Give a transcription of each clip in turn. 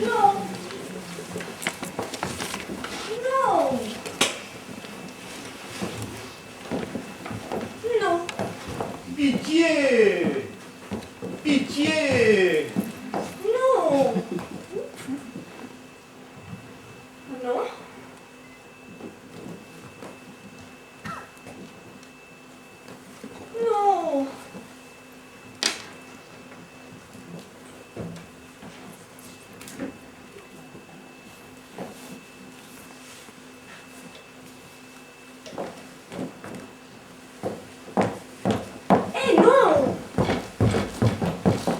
Non. Non. Non. Pitié! Pitié! Non. Non. Non. Eh non!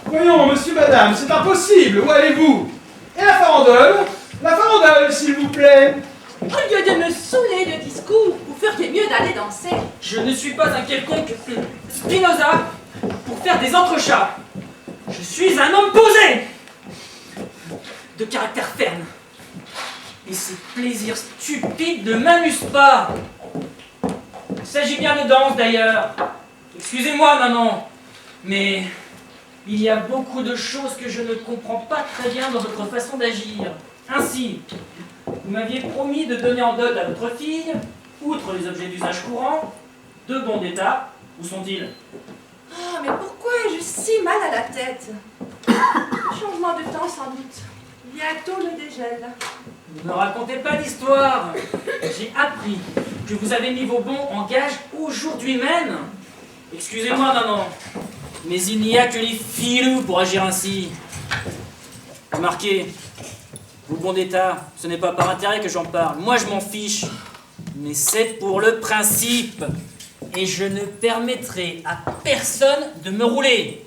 Voyons, monsieur, madame, c'est impossible. Où allez-vous? Et la farandole? La farandole, s'il vous plaît. Au lieu de me saouler de discours, vous feriez mieux d'aller danser. Je ne suis pas un quelconque Spinoza pour faire des entrechats. Je suis un homme posé, de caractère ferme. Et ces plaisirs stupides ne m'amusent pas. Il s'agit bien de danse d'ailleurs. Excusez-moi, maman, mais il y a beaucoup de choses que je ne comprends pas très bien dans votre façon d'agir. Ainsi, vous m'aviez promis de donner en dot à votre fille, outre les objets d'usage courant, 2 bons d'état. Où sont-ils? Ah, mais pourquoi ai-je si mal à la tête? Changement de temps sans doute. Bientôt le dégel. Ne me racontez pas d'histoire. J'ai appris que vous avez mis vos bons en gage aujourd'hui même. Excusez-moi, maman, mais il n'y a que les filous pour agir ainsi. Remarquez, vos bons d'état, ce n'est pas par intérêt que j'en parle. Moi, je m'en fiche. Mais c'est pour le principe. Et je ne permettrai à personne de me rouler.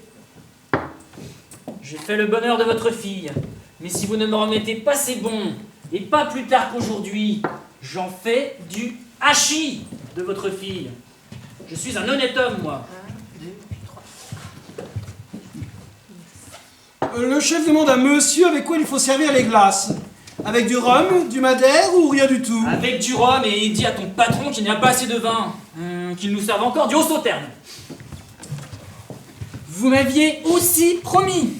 J'ai fait le bonheur de votre fille. Mais si vous ne me remettez pas ces bons, et pas plus tard qu'aujourd'hui, j'en fais du hachis de votre fille. Je suis un honnête homme, moi. Le chef demande à monsieur avec quoi il faut servir les glaces. Avec du rhum, du madère ou rien du tout? Avec du rhum, et il dit à ton patron qu'il n'y a pas assez de vin. Qu'il nous serve encore du haut sauterne. Vous m'aviez aussi promis,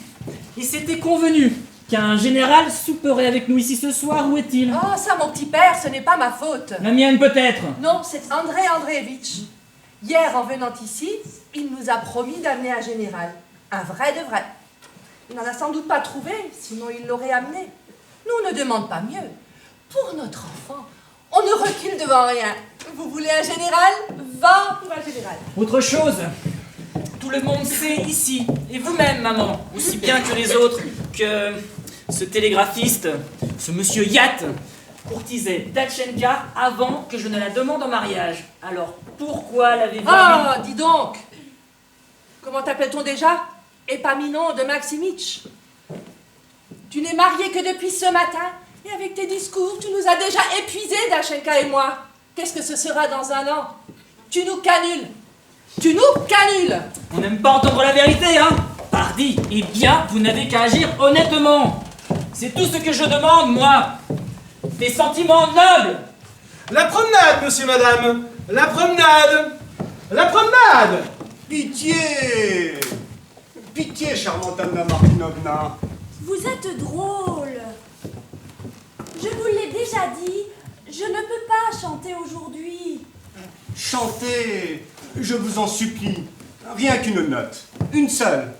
et c'était convenu, qu'un général souperait avec nous ici ce soir. Où est-il? Oh, ça, mon petit père, ce n'est pas ma faute. La mienne peut-être. Non, c'est André Andréevitch. Hier, en venant ici, il nous a promis d'amener un général. Un vrai de vrai. Il n'en a sans doute pas trouvé, sinon il l'aurait amené. Nous, on ne demande pas mieux. Pour notre enfant, on ne recule devant rien. Vous voulez un général? Va pour un général. Autre chose, tout le monde sait ici, et vous-même, maman, aussi bien que les autres, que ce télégraphiste, ce monsieur Yatt, courtisait Datchenka avant que je ne la demande en mariage. Alors pourquoi l'avez-vous... Ah, dis donc. Comment t'appelle-t-on déjà? Épaminon de Maximitch. Tu n'es marié que depuis ce matin, et avec tes discours, tu nous as déjà épuisés, Datchenka et moi. Qu'est-ce que ce sera dans un an? Tu nous canules. Tu nous canules. On n'aime pas entendre la vérité, hein? Pardi, eh bien, vous n'avez qu'à agir honnêtement. C'est tout ce que je demande, moi. Des sentiments nobles. La promenade, monsieur, madame. La promenade. La promenade. Pitié! Pitié, charmante Anna Martinovna. Vous êtes drôle. Je vous l'ai déjà dit, je ne peux pas chanter aujourd'hui. Chantez, je vous en supplie. Rien qu'une note. Une seule.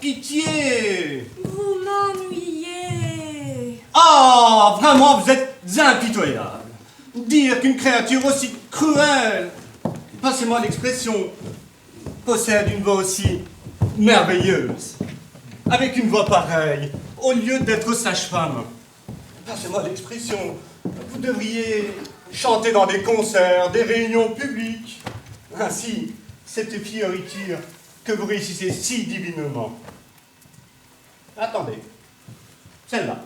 Pitié! Vous m'ennuyez. Ah, vraiment, vous êtes impitoyable. Dire qu'une créature aussi cruelle, passez-moi l'expression, possède une voix aussi merveilleuse. Avec une voix pareille, au lieu d'être sage-femme, passez-moi l'expression, vous devriez chanter dans des concerts, des réunions publiques. Ainsi, cette fioriture que vous réussissez si divinement. Attendez, celle-là.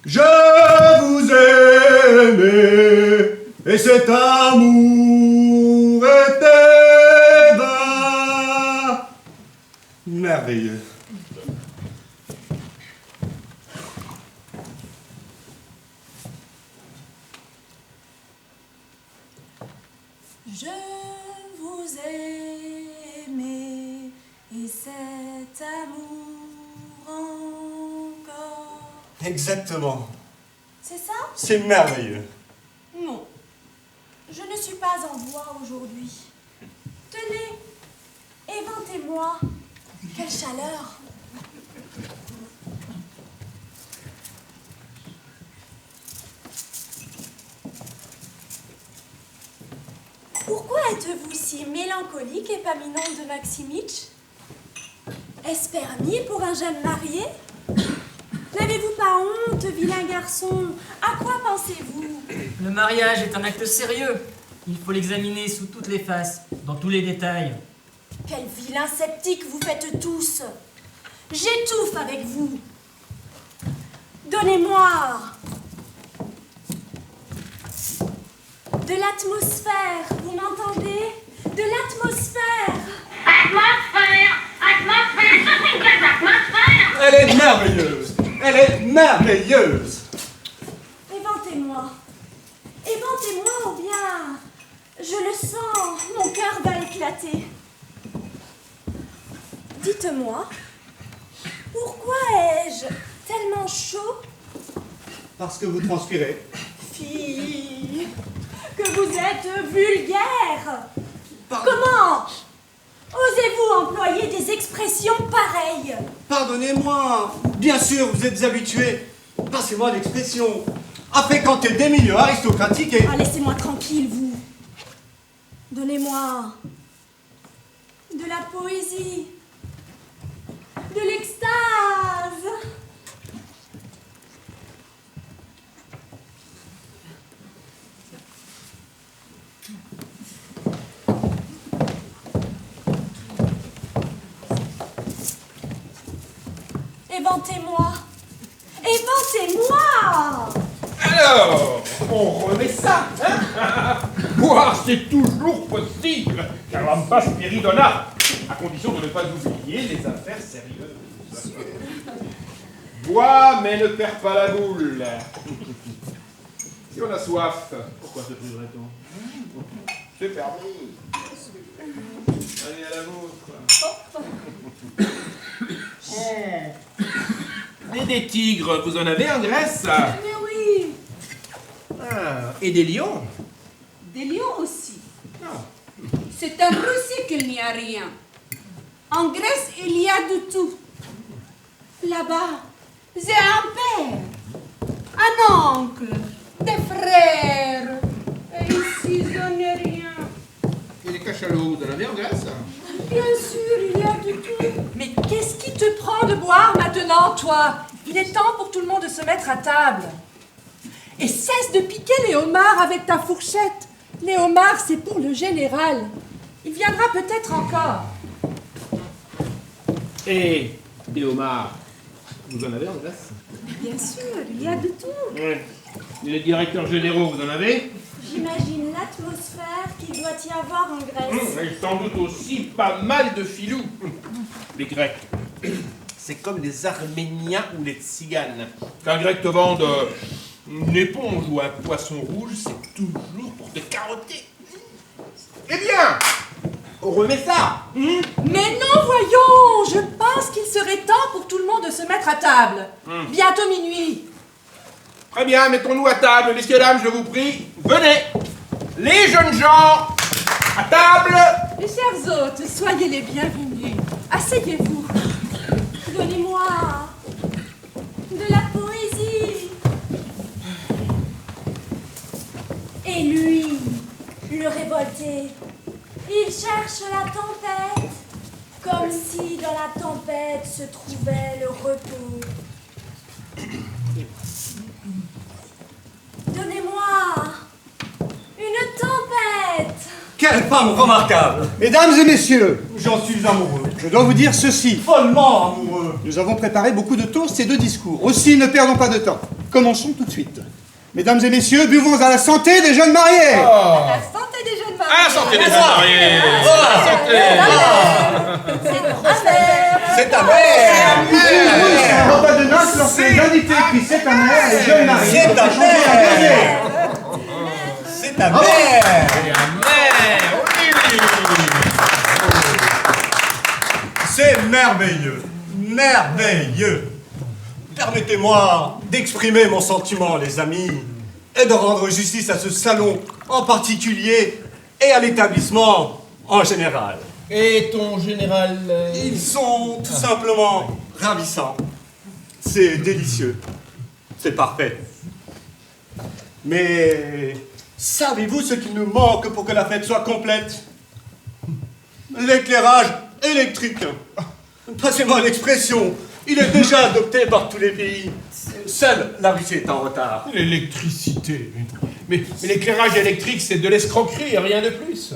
Je vous aimais, et cet amour était vain. Merveilleux. Je vous aimais et cet Exactement. C'est ça? C'est merveilleux. Non. Je ne suis pas en bois aujourd'hui. Tenez, éventez-moi. Quelle chaleur! Pourquoi êtes-vous si mélancolique, Épaminonde de Maximitch? Est-ce permis pour un jeune marié? N'avez-vous pas honte, vilain garçon? À quoi pensez-vous? Le mariage est un acte sérieux. Il faut l'examiner sous toutes les faces, dans tous les détails. Quel vilain sceptique vous faites tous! J'étouffe avec vous! Donnez-moi de l'atmosphère, vous m'entendez? De l'atmosphère! Atmosphère! Atmosphère! Ça fait de l'atmosphère! Elle est merveilleuse. Elle est merveilleuse. Éventez-moi! Éventez-moi ou bien... Je le sens, mon cœur va éclater. Dites-moi, pourquoi ai-je tellement chaud? Parce que vous transpirez. Fille, que vous êtes vulgaire! Comment osez-vous employer des expressions pareilles? Pardonnez-moi. Bien sûr, vous êtes habitué, passez-moi l'expression, à fréquenter des milieux aristocratiques et... Ah, laissez-moi tranquille, vous. Donnez-moi de la poésie, de l'extase. Éventez-moi! Éventez-moi! Alors, on remet ça, hein? Boire, c'est toujours possible, car l'ampa spiridona, à condition de ne pas oublier les affaires sérieuses. Bois, mais ne perds pas la boule. Si on a soif, pourquoi se priverait-on? C'est permis. Allez à la vôtre. Et des tigres, vous en avez en Grèce? Mais oui, Ah, et des lions? des lions aussi. Ah. C'est en Russie qu'il n'y a rien. En Grèce, il y a de tout. Là-bas, j'ai un père, un oncle, des frères. Et ici, je n'ai rien. Et les cachalots, vous en avez en Grèce? Bien sûr, il y a de tout. Mais qu'est-ce qui te prend de boire maintenant, toi? Il est temps pour tout le monde de se mettre à table. Et cesse de piquer les homards avec ta fourchette. Les homards, c'est pour le général. Il viendra peut-être encore. Et des homards, vous en avez en Grèce? Bien sûr, il y a de tout. Oui. Et les directeurs généraux, vous en avez? J'imagine l'atmosphère qu'il doit y avoir en Grèce. Et sans doute aussi pas mal de filous. Les Grecs, c'est comme les Arméniens ou les Tziganes. Qu'un Grec te vende une éponge ou un poisson rouge, c'est toujours pour te carotter. Eh bien, on remet ça. Mais non, voyons. Je pense qu'il serait temps pour tout le monde de se mettre à table. Bientôt minuit. Très bien, mettons-nous à table. Messieurs, dames, je vous prie, venez. Les jeunes gens, à table. Mes chers hôtes, soyez les bienvenus. Asseyez-vous. Donnez-moi de la poésie. Et lui, le révolté, il cherche la tempête, comme si dans la tempête se trouvait le repos. Donnez-moi une tempête. Quelle femme remarquable! Mesdames et messieurs, J'en suis amoureux. je dois vous dire ceci. Follement amoureux. Nous avons préparé beaucoup de toasts et de discours. Aussi, ne perdons pas de temps. Commençons tout de suite. Mesdames et messieurs, buvons à la santé des jeunes mariés. La santé des jeunes mariés. À la santé des jeunes mariés. C'est ta mère! C'est un repas de noces lorsque les invités crient c'est ta mère, les jeunes mariés. C'est ta mère! C'est ta mère! C'est merveilleux! Merveilleux! Permettez-moi d'exprimer mon sentiment, les amis, et de rendre justice à ce salon en particulier et à l'établissement en général. Et ton général... Ils sont tout simplement ravissants. C'est délicieux. C'est parfait. Mais savez-vous ce qu'il nous manque pour que la fête soit complète? L'éclairage électrique. Passez-moi l'expression. Il est déjà adopté par tous les pays. Seule la Russie est en retard. L'électricité. Mais l'éclairage électrique, c'est de l'escroquerie, rien de plus.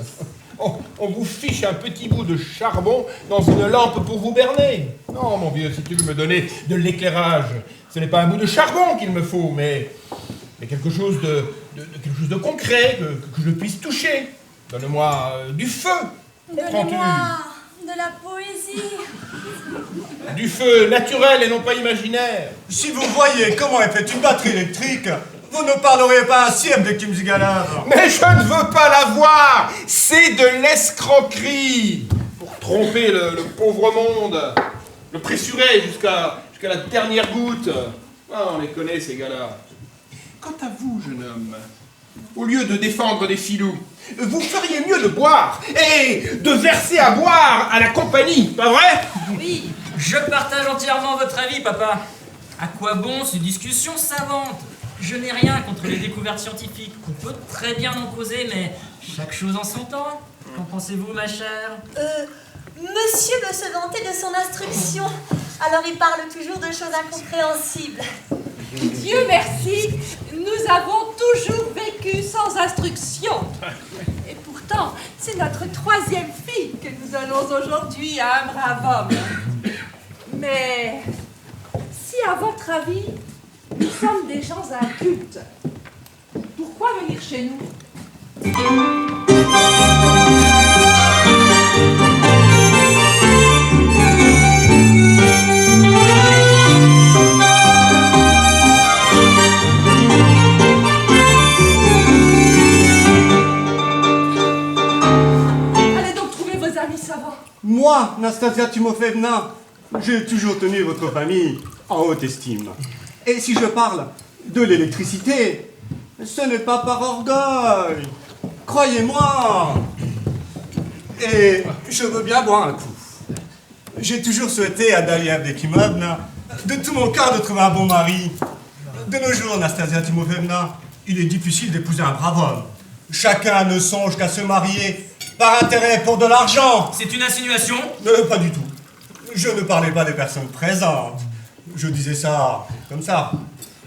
On vous fiche un petit bout de charbon dans une lampe pour vous berner. Non, mon vieux, si tu veux me donner de l'éclairage, ce n'est pas un bout de charbon qu'il me faut, mais quelque chose de concret, que je puisse toucher. Donne-moi du feu. Comprends-tu? Donnez-moi de la poésie. Du feu naturel et non pas imaginaire. Si vous voyez comment est faite une batterie électrique, vous ne parlerez pas ainsi avec Kim Zigalar. Mais je ne veux pas la voir. C'est de l'escroquerie. Pour tromper le pauvre monde. Le pressurer jusqu'à la dernière goutte. Ah, on les connaît, ces gars-là. Quant à vous, jeune homme, au lieu de défendre des filous, vous feriez mieux de boire et de verser à boire à la compagnie, pas vrai? Oui, je partage entièrement votre avis, papa. À quoi bon ces discussions savantes? Je n'ai rien contre les découvertes scientifiques. On peut très bien en causer, mais chaque chose en son temps. Qu'en pensez-vous, ma chère? Monsieur veut se vanter de son instruction. Alors il parle toujours de choses incompréhensibles. Dieu merci, nous avons toujours vécu sans instruction. Et pourtant, c'est notre 3e fille que nous donnons aujourd'hui à un brave homme. Mais si, à votre avis, nous sommes des gens incultes, pourquoi venir chez nous? Moi, Nastasia Timofeevna, j'ai toujours tenu votre famille en haute estime. Et si je parle de l'électricité, ce n'est pas par orgueil. Croyez-moi. Et je veux bien boire un coup. J'ai toujours souhaité à Dalia Bekimovna de tout mon cœur de trouver un bon mari. De nos jours, Nastasia Timofeevna, il est difficile d'épouser un brave homme. Chacun ne songe qu'à se marier par intérêt pour de l'argent. C'est une insinuation? Pas du tout. Je ne parlais pas des personnes présentes. Je disais ça comme ça,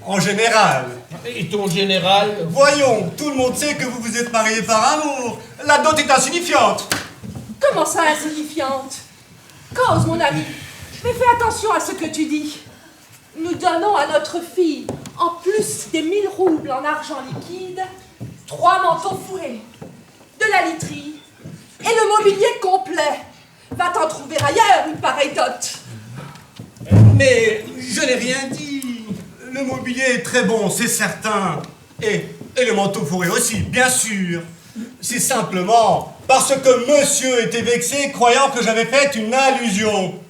en général. Et ton général? Voyons, tout le monde sait que vous vous êtes mariés par amour. La dot est insignifiante. Comment ça, insignifiante? Cause, mon ami. Mais fais attention à ce que tu dis. Nous donnons à notre fille, en plus des 1000 roubles en argent liquide, 3 manteaux fourrés, de la literie et le mobilier complet. Va t'en trouver ailleurs une pareille dot. Mais je n'ai rien dit. Le mobilier est très bon, c'est certain. Et le manteau fourré aussi, bien sûr. C'est simplement parce que monsieur était vexé, croyant que j'avais fait une allusion.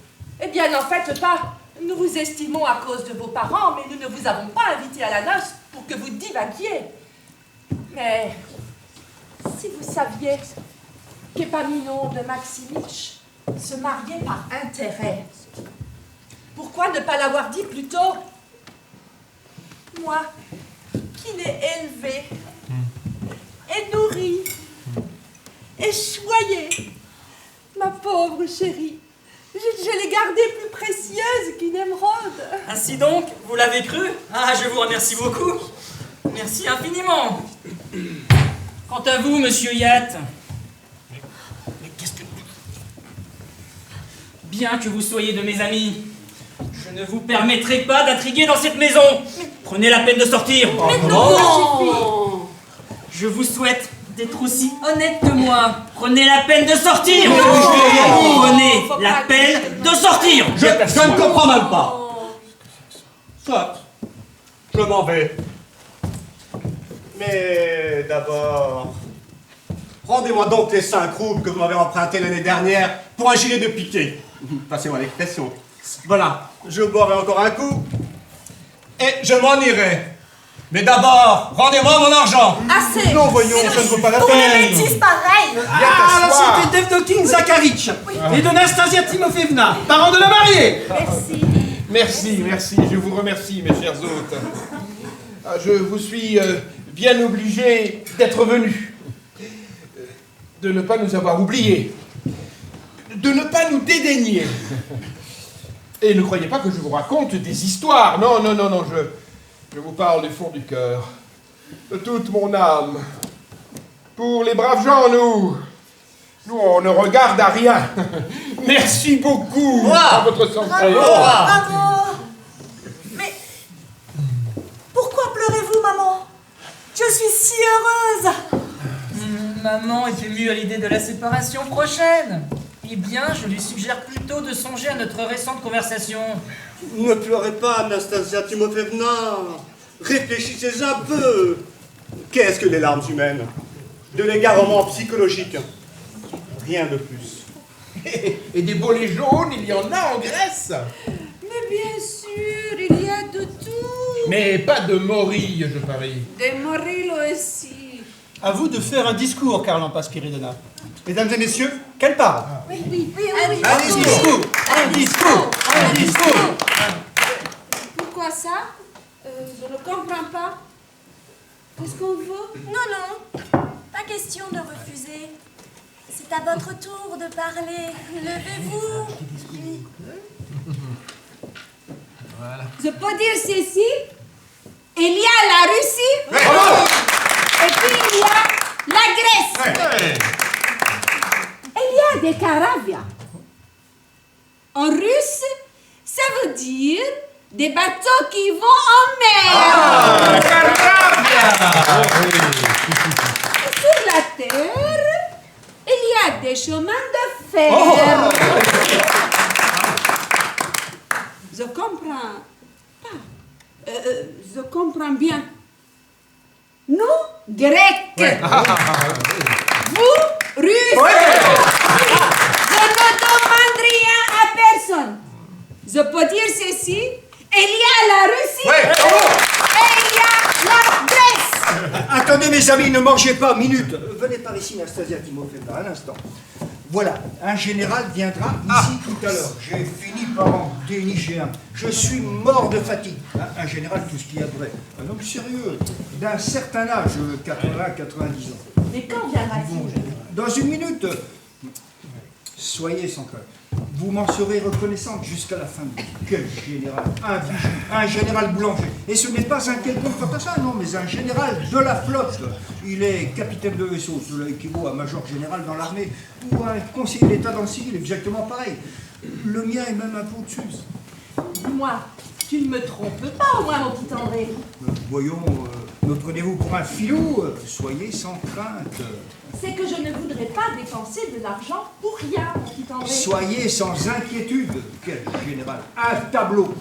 Eh bien, n'en faites pas. Nous vous estimons à cause de vos parents, mais nous ne vous avons pas invité à la noce pour que vous divaguiez. Mais si vous saviez qu'Épaminonde de Maximitch se mariait par intérêt, pourquoi ne pas l'avoir dit plus tôt? Moi, qui l'ai élevé, et nourri, et choyé, ma pauvre chérie, je l'ai gardée plus précieuse qu'une émeraude. Ainsi donc, vous l'avez cru? Ah, je vous remercie beaucoup. Merci infiniment. Quant à vous, monsieur Yatt, bien que vous soyez de mes amis, je ne vous permettrai pas d'intriguer dans cette maison. Prenez la peine de sortir. Mais non. Je vous souhaite d'être aussi honnête que moi. Prenez la peine de sortir. Prenez la peine de sortir. Je ne comprends même pas. Soit, je m'en vais. Mais d'abord, rendez-moi donc les 5 roubles que vous m'avez empruntés l'année dernière pour un gilet de piqué. Passez-moi l'expression. Voilà, je boirai encore un coup et je m'en irai. Mais d'abord, rendez-moi mon argent. Assez. Non, voyons, ça ne vaut pas la Pour une peine. bêtise pareille. Ah, la santé d'Evdokin Zakharich et de Nastasia Timofeevna, parents de la mariée. Merci. Merci, je vous remercie, mes chers hôtes. Ah, je vous suis bien obligé d'être venu. De ne pas nous avoir oubliés. De ne pas nous dédaigner. Et ne croyez pas que je vous raconte des histoires. Non, je vous parle du fond du cœur. De toute mon âme. Pour les braves gens, nous, on ne regarde à rien. Merci beaucoup à votre santé. Bravo. Mais pourquoi pleurez-vous, maman? Je suis si heureuse. Maman est émue à l'idée de la séparation prochaine. Eh bien, je lui suggère plutôt de songer à notre récente conversation. Ne pleurez pas, Nastasia Timofeevna. Réfléchissez un peu. Qu'est-ce que les larmes humaines? De l'égarement psychologique. Rien de plus. Et des bolets jaunes, il y en a en Grèce. Mais bien sûr, il y a de tout. Mais pas de morilles, je parie. Des morillo aussi. À vous de faire un discours, Carlampa Spiridona. Mesdames et messieurs, quelle parle? Oui. Un discours. Pourquoi ça? Je ne comprends pas. Qu'est-ce qu'on veut? Non. Pas question de refuser. C'est à votre tour de parler. Levez-vous. Je peux dire ceci? Il y a la Russie. Et puis il y a la Grèce. Il y a des Caravia. En russe, ça veut dire des bateaux qui vont en mer. Et sur la terre, il y a des chemins de fer. Je comprends pas. Je comprends bien. Nous, Grecs. Vous, Russes. Je ne demande rien à personne. Je peux dire ceci. Il y a la Russie et il y a la Grèce. Attendez mes amis, ne mangez pas, minute. Venez par ici, Nastasia Timofeevna, un instant. Voilà, un général viendra ici tout à l'heure. J'ai fini par en dénicher un. Je suis mort de fatigue. Un général, tout ce qu'il y a de vrai. Un homme sérieux, d'un certain âge, 80-90 ans. Mais quand viendra-t-il? Dans une minute. Soyez sans crainte. Vous m'en serez reconnaissante jusqu'à la fin de vie. Quel général, un général boulanger. Et ce n'est pas un quelconque fantassin, non, mais un général de la flotte. Il est capitaine de vaisseau, cela équivaut à major général dans l'armée, ou un conseiller d'État dans le civil, exactement pareil. Le mien est même un peu au-dessus. Dis-moi, tu ne me trompes pas au moins, mon petit André. Voyons, me prenez-vous pour un filou? Soyez sans crainte. C'est que je ne voudrais pas dépenser de l'argent pour rien, mon petit André. Soyez sans inquiétude. Quel général, un tableau.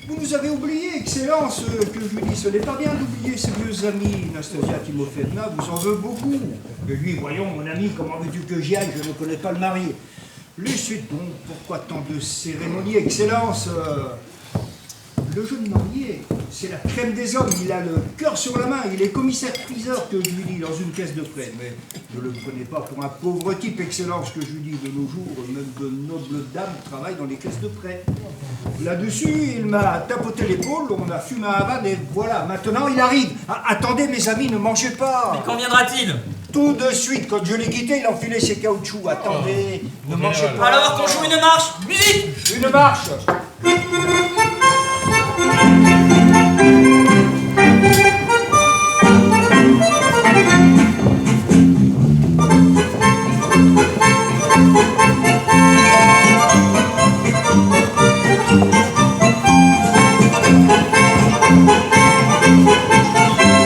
Vous nous avez oublié, Excellence, que je dis. Ce n'est pas bien d'oublier ses vieux amis. Nastasia Timofeevna vous en veut beaucoup. Et lui, voyons, mon ami, comment veux-tu que j'y aille? Je ne connais pas le mari. Laissez donc, pourquoi tant de cérémonies, Excellence? Le jeune marié, c'est la crème des hommes. Il a le cœur sur la main. Il est commissaire-priseur, que je lui dis, dans une caisse de prêt. Mais ne le prenez pas pour un pauvre type, Excellence, que je lui dis. De nos jours, même de nobles dames travaillent dans les caisses de prêt. Là-dessus, il m'a tapoté l'épaule, on a fumé un van et voilà, maintenant il arrive. Attendez, mes amis, ne mangez pas. Mais quand viendra-t-il? Tout de suite, quand je l'ai quitté, il enfilait ses caoutchoucs. Attendez, ne mangez pas. Alors qu'on joue une marche. Musique. Une marche.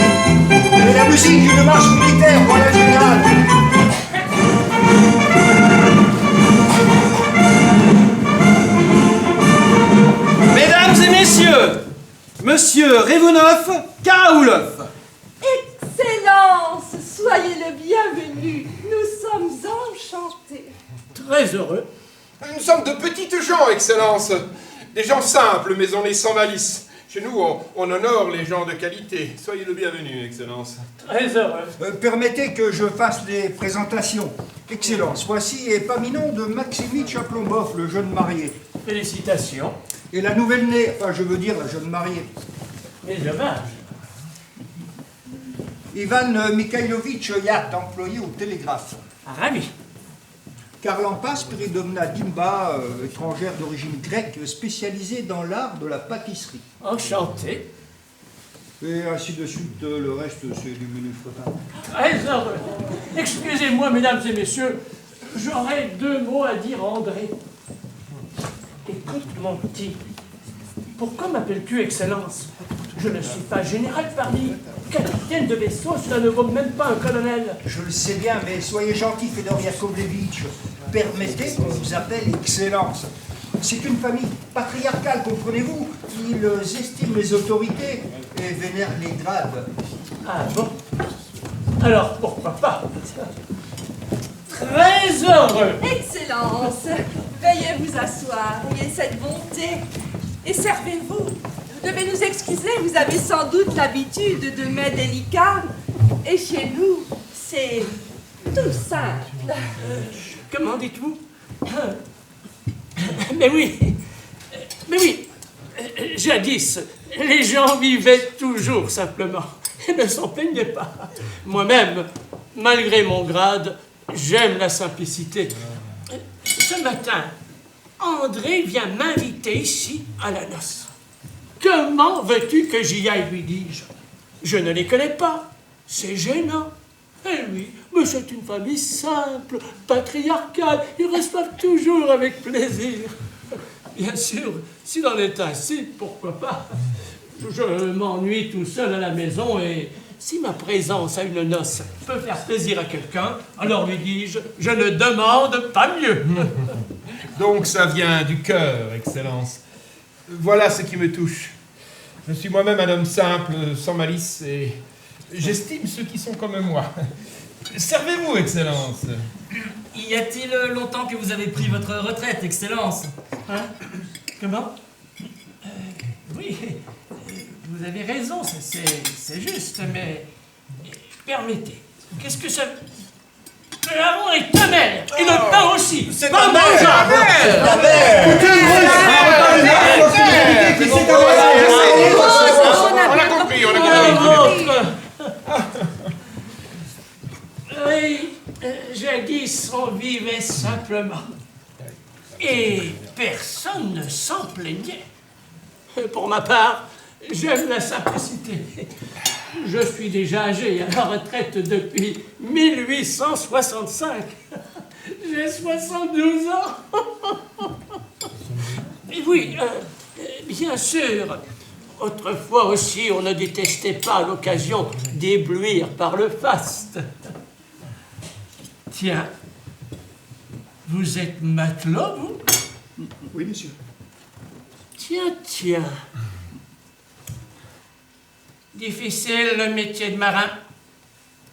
Et la musique, une marche militaire, voilà le général. Mesdames et messieurs, Monsieur Revunov Karaoulov. Excellence, soyez le bienvenu. Nous sommes enchantés. Très heureux. Nous sommes de petites gens, Excellence. Des gens simples, mais on est sans malice. Chez nous, on honore les gens de qualité. Soyez le bienvenu, Excellence. Très heureux. Permettez que je fasse les présentations. Excellence, voici Épaminonde de Maximitch à Plomboff, le jeune marié. Félicitations. Et la nouvelle-née, enfin je veux dire la jeune mariée. Mes hommages. Ivan Mikhailovitch Yat, employé au télégraphe. Ravi. Karlampa Spiridomna Dimba, étrangère d'origine grecque, spécialisée dans l'art de la pâtisserie. Enchanté. Et ainsi de suite, le reste c'est du menu fretin. Très heureux. Excusez-moi, mesdames et messieurs, j'aurais 2 mots à dire à André. Écoute, mon petit, pourquoi m'appelles-tu Excellence? Je ne suis pas général parmi. Capitaine de vaisseau, cela ne vaut même pas un colonel. Je le sais bien, mais soyez gentil, Fedor Yakovlevitch. Permettez qu'on vous appelle Excellence. C'est une famille patriarcale, comprenez-vous? Ils estiment les autorités et vénèrent les grades. Ah bon? Alors, pourquoi pas? Très heureux. Excellence, veuillez vous asseoir, ayez cette bonté et servez-vous. Vous devez nous excuser, vous avez sans doute l'habitude de mets délicats et chez nous, c'est tout simple. Comment dites-vous? Mais oui, jadis, les gens vivaient toujours simplement et ne s'en plaignaient pas. Moi-même, malgré mon grade, j'aime la simplicité. Ce matin, André vient m'inviter ici à la noce. Comment veux-tu que j'y aille, lui dis-je? Je ne les connais pas, c'est gênant. Eh oui, mais c'est une famille simple, patriarcale, ils reçoivent toujours avec plaisir. Bien sûr, s'il en est ainsi, pourquoi pas? Je m'ennuie tout seul à la maison et si ma présence à une noce peut faire plaisir à quelqu'un, alors lui dis-je, je ne demande pas mieux. Donc ça vient du cœur, Excellence. Voilà ce qui me touche. Je suis moi-même un homme simple, sans malice, et j'estime ceux qui sont comme moi. Servez-vous, Excellence. Y a-t-il longtemps que vous avez pris votre retraite, Excellence? Hein? Comment? Oui, vous avez raison, c'est juste, mais permettez, qu'est-ce que ça... L'amour est ta mère, et le pain aussi. C'est ta mère. Ta On a compris, on a compris. Oui, jadis on vivait simplement. Et personne ne s'en plaignait. Pour ma part, j'aime la simplicité. Je suis déjà âgé à la retraite depuis 1865. J'ai 72 ans. Et oui, bien sûr, autrefois aussi, on ne détestait pas l'occasion d'éblouir par le faste. Tiens, vous êtes matelot, vous? Oui, monsieur. Tiens. Difficile le métier de marin.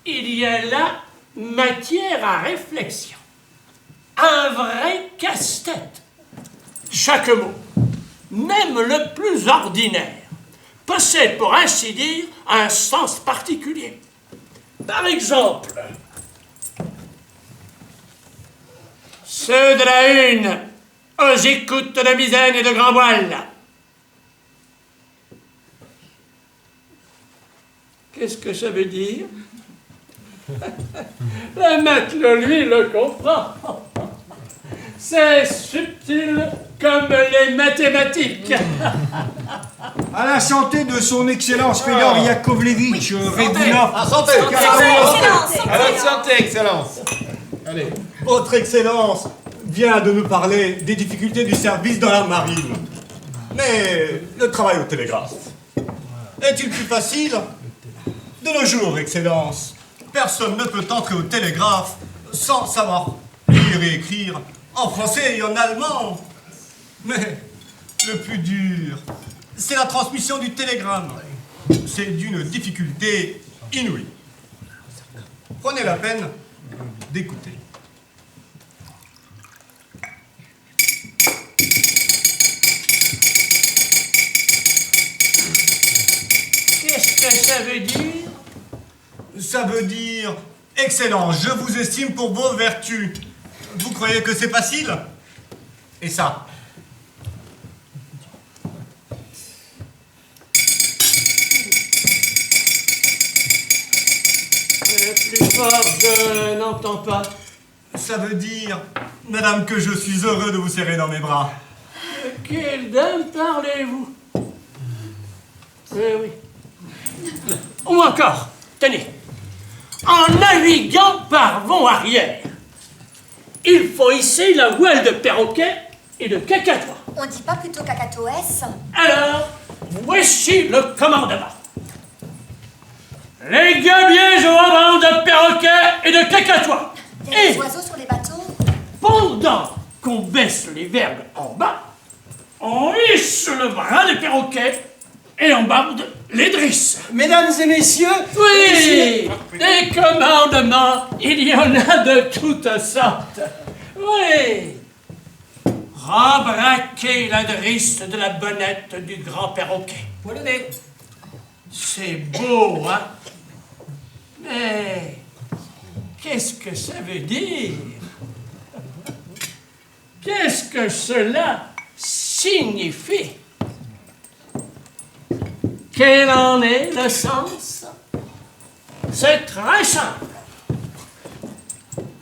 Il y a là matière à réflexion. Un vrai casse-tête. Chaque mot, même le plus ordinaire, possède pour ainsi dire un sens particulier. Par exemple, ceux de la une, aux écoutes de misaine et de grand voile. Qu'est-ce que ça veut dire? Le matelot, lui, le comprend. C'est subtil comme les mathématiques. À la santé de son Excellence Fedor Yakovlevitch Rebunov. À santé. À votre santé, Excellence. Allez. Votre Excellence vient de nous parler des difficultés du service dans la marine. Mais le travail au télégraphe, est-il plus facile? De nos jours, Excellence, personne ne peut entrer au télégraphe sans savoir lire et écrire en français et en allemand. Mais le plus dur, c'est la transmission du télégramme. C'est d'une difficulté inouïe. Prenez la peine d'écouter. ça veut dire? Ça veut dire, Excellence, je vous estime pour vos vertus. Vous croyez que c'est facile? Et ça? Plus fort, je n'entends pas. Ça veut dire, madame, que je suis heureux de vous serrer dans mes bras. De quelle dame parlez-vous? Oui. Ou encore, tenez, en naviguant par vent arrière, il faut hisser la voile de perroquet et de cacatois. On dit pas plutôt cacatoès? Alors, voici le commandement. Les gabiers au vent de perroquet et de cacatois. Il y a des oiseaux sur les bateaux? Pendant qu'on baisse les vergues en bas, on hisse le bras des perroquets et on barde les drisses. Mesdames et messieurs... Oui, des commandements, il y en a de toutes sortes. Oui. Rembraquer la drisse de la bonnette du grand perroquet. Polonais. C'est beau, hein? Mais qu'est-ce que ça veut dire? Qu'est-ce que cela signifie? Quel en est le sens? C'est très simple.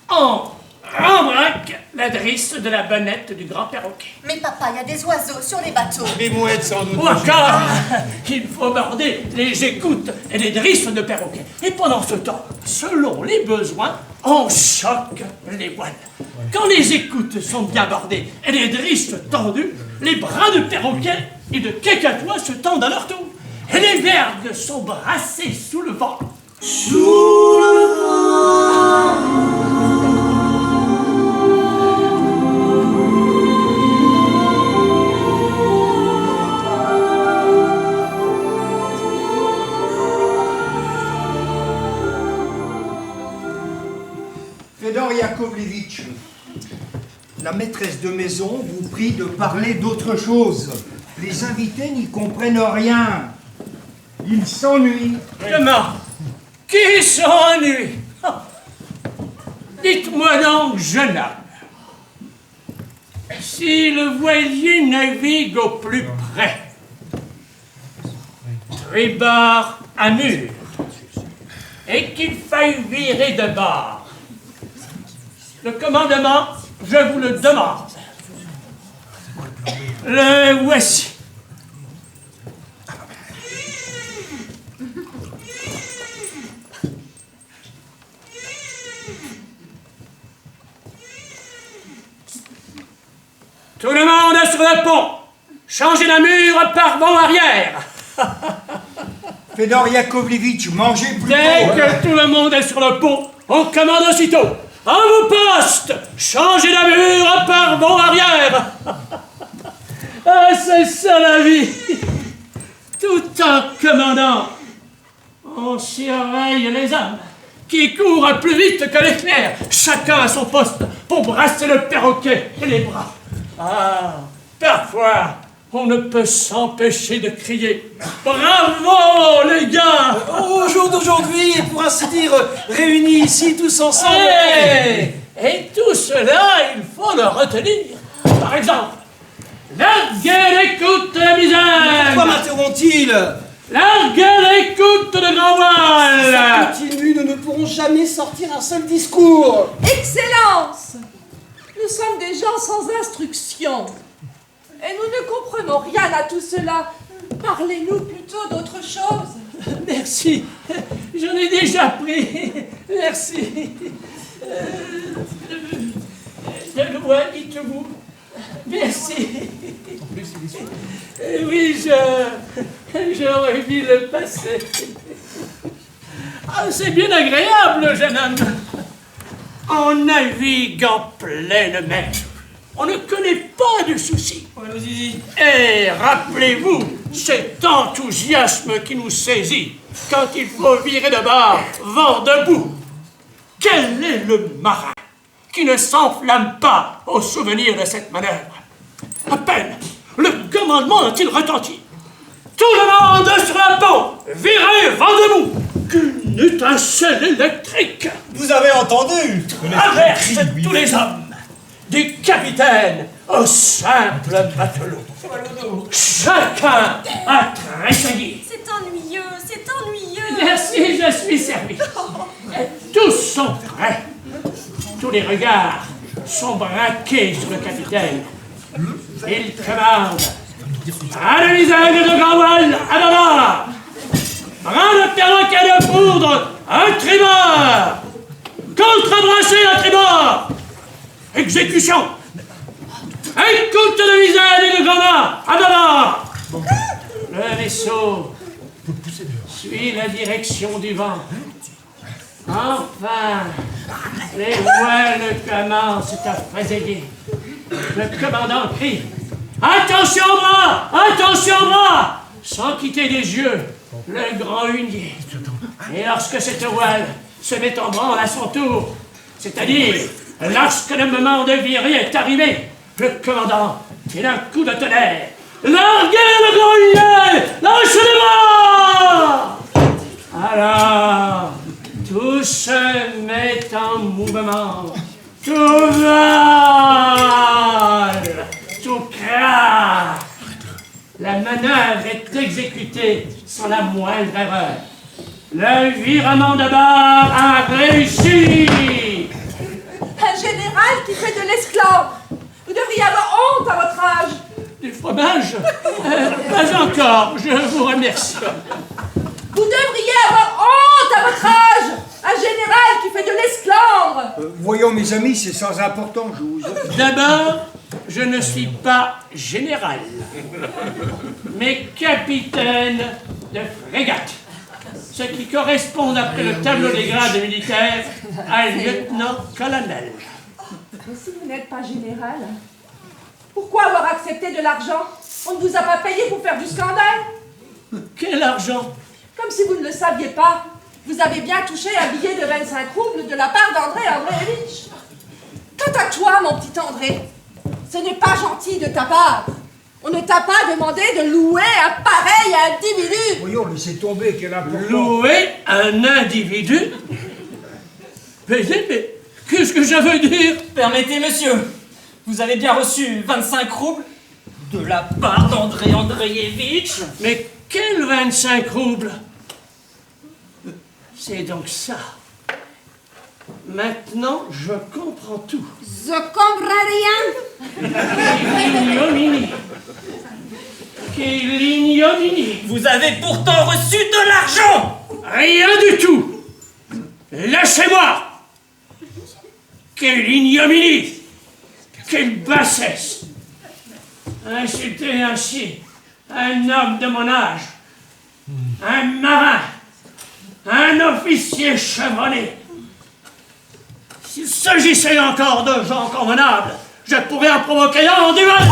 On rembraque la drisse de la bonnette du grand perroquet. Mais papa, il y a des oiseaux sur les bateaux. Des mouettes sans doute. Ou encore, il faut border les écoutes et les drisses de perroquet. Et pendant ce temps, selon les besoins, on choque les voiles. Quand les écoutes sont bien bordées et les drisses tendues, les bras de perroquet et de cacatois se tendent à leur tour. Et les vergues sont brassées sous le vent. Sous le vent. Fedor Yakovlevitch, la maîtresse de maison vous prie de parler d'autre chose. Les invités n'y comprennent rien. Ils s'ennuient. Comment? Qui s'ennuie? Dites-moi donc, jeune homme, si le voilier navigue au plus près, tribord à mur, et qu'il faille virer de bord, le commandement, je vous le demande. Le voici. Tout le monde sur le pont. Changez la mure par vent arrière. Fedor Yakovlevitch, mangez plutôt. Dès que tout le monde est sur le pont, on commande aussitôt. À vos postes, changez la mure par vent arrière. Ah, c'est ça la vie. Tout en commandant, on surveille les hommes qui courent plus vite que l'éclair, chacun à son poste pour brasser le perroquet et les bras. Ah, parfois, on ne peut s'empêcher de crier « Bravo, les gars !» Au jour d'aujourd'hui, pour ainsi dire, réunis ici tous ensemble. Et tout cela, il faut le retenir. Par exemple, larguez l'écoute de misère. Pourquoi m'interrompt-il? Larguez l'écoute de grand voile. Ça continue, nous ne pourrons jamais sortir un seul discours. Excellence! Nous sommes des gens sans instruction. Et nous ne comprenons rien à tout cela. Parlez-nous plutôt d'autre chose. Merci. J'en ai déjà pris. Merci. De loin, dites-vous. Merci. Oui, j'aurais vu le passer. Ah, c'est bien agréable, jeune homme. On navigue en pleine mer. On ne connaît pas de soucis. Et rappelez-vous, cet enthousiasme qui nous saisit quand il faut virer de bord, vent debout. Quel est le marin qui ne s'enflamme pas au souvenir de cette manœuvre? À peine le commandement a-t-il retenti Tout le monde sur la pompe! Virez, vent debout! Qu'une étincelle électrique! Vous avez entendu? Traverse tous les hommes, du capitaine au simple matelot. Chacun a tressailli. C'est ennuyeux, c'est ennuyeux. Merci, je suis servi. Tous sont prêts. Tous les regards sont braqués sur le capitaine. Il commande. À la misaine de grand voile, à bâbord. Bras de perroquet de poudre, à tribord. Contrebrassé à tribord. Exécution. Écoute de misaine et de grand mât, à bâbord. Le vaisseau suit la direction du vent. Enfin, les voiles commencent à fréséiller. Le commandant crie « Attention bras! Attention bras !» sans quitter des yeux le grand hunier. Et lorsque cette voile se met en branle à son tour, c'est-à-dire lorsque le moment de virer est arrivé, le commandant fait un coup de tonnerre. « Larguez le grand hunier! Lâchez-le-moi !» Alors, tout se met en mouvement. Tout vole, tout craque. La manœuvre est exécutée sans la moindre erreur. Le virement de bord a réussi. Un général qui fait de l'esclave. Vous devriez avoir honte à votre âge. Du fromage? Pas encore, je vous remercie. Vous devriez avoir honte à votre âge. Un général qui fait de l'esclandre. Voyons, mes amis, c'est sans importance, je vous en... D'abord, je ne suis pas général, mais capitaine de frégate, ce qui correspond d'après le tableau des grades militaires à lieutenant-colonel. Mais si vous n'êtes pas général, pourquoi avoir accepté de l'argent? On ne vous a pas payé pour faire du scandale. Quel argent? Comme si vous ne le saviez pas. Vous avez bien touché un billet de 25 roubles de la part d'André Andréevitch. Quant à toi, mon petit André, ce n'est pas gentil de ta part. On ne t'a pas demandé de louer un pareil individu. Voyons, laissez tomber, quel important... Louer un individu? Mais qu'est-ce que ça veut dire? Permettez, monsieur, vous avez bien reçu 25 roubles de la part d'André Andréevitch. Mais quel 25 roubles? C'est donc ça. Maintenant, je comprends tout. Je comprends rien. Quelle ignominie! Quelle ignominie! Vous avez pourtant reçu de l'argent! Rien du tout! Lâchez-moi! Quelle ignominie! Quelle bassesse! Insulter ainsi un homme de mon âge, un marin, un officier chevronné. S'il s'agissait encore de gens convenables, je pourrais en provoquer un en duel.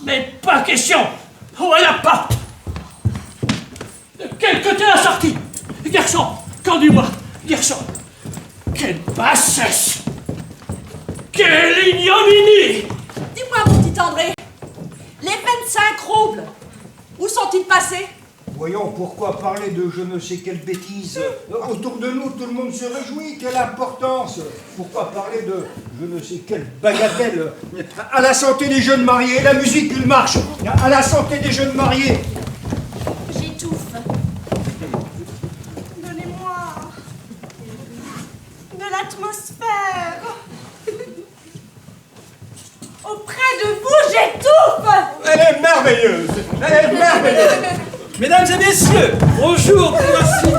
Mais pas question. Où est la porte? De quel côté la sortie? Garçon, conduis-moi. Garçon. Quelle bassesse! Quelle ignominie! Dis-moi, mon petit André, les 25 roubles, où sont-ils passés? Voyons, pourquoi parler de je ne sais quelle bêtise? Autour de nous, tout le monde se réjouit. Quelle importance! Pourquoi parler de je ne sais quelle bagatelle? À la santé des jeunes mariés, la musique, une marche. À la santé des jeunes mariés. J'étouffe. Donnez-moi de l'atmosphère. Auprès de vous, j'étouffe. Elle est merveilleuse! Elle est merveilleuse! Mesdames et messieurs, bonjour pour ainsi